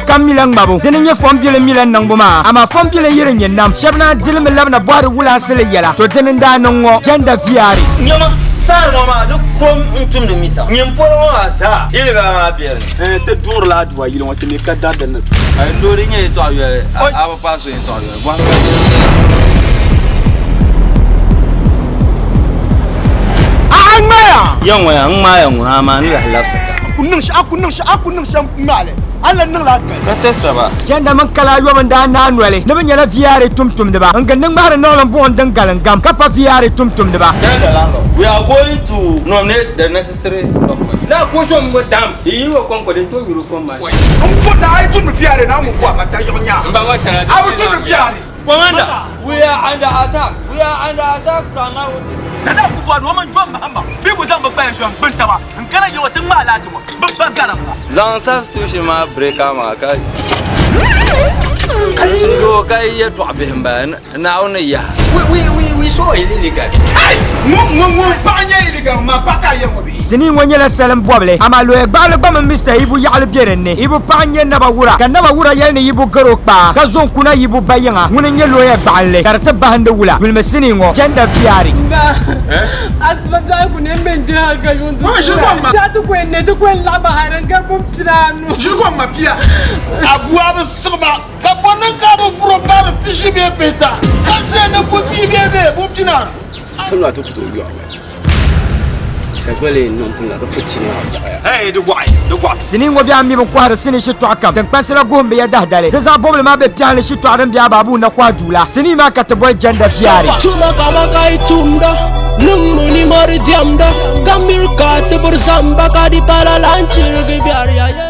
kam milang babu dinin ye fom bile milan nang buma ama fom bile yere nyenam shebna dilm labna boar wula sele yela to dinin da nango janda fiari nyama sar mama do kom untum de mita nyem polo asa ile ga ma biere te tour la adwa yilo wati me kada dan ay ndori nye to ayere aba paso to ayere bon yang maya ngama ni la saka kunung sham ngale alla nang la ka testa ba janda man kala yo man da na nwele ne banya la fiare tumtum de ba ngan nang mara no lan bon dan galan gam kapa fiare tumtum de ba janda lando we are going to nominate the necessary document na ko so mo dam yi wo kon ko den to mi ro kon ma on ko da ay tun fiare na mo kwa mata yo nya mba wa tara awu tun fiare commander we are under attack sana with this nada ku fa do man jom bahamba bi ku zan babba jom bin tawa in kana yi wata ma lati mo babba garam zan substitution ma breaker ma ka Singo kai ya to abin ba na ona ya we so illegal ay mo panya illegal ma paka ya mo bi sini wonye la salam boble ama lo e bal ba Mr. Ibu yal bierenne Ibu panye na ba wura kan na ba wura yel ne Ibu garo pa ka zon kuna Ibu bayanga mun nye lo e balle karta ba hande wula gul mesini ngo janda fiari asma da ku ne men da ga yundu ta tu ko la ba haran ga bum piranu juko ma pia abu abu sma ka bonan ka do furo ba pishi be peta ka se na ko bi be bum piranu sanu atu to yo sagwele non pula do futini hey de gwai sini ngo bia mi ko har sini shi to akam tan pasala gombe ya dahdale da za boble ma be pian shi to aran bia babu na kwa dula sini ma ka to boy janda fiari tuma kama kai tumda numuni mari diamda kamir ka te bersamba ka di pala lancir ge biar ya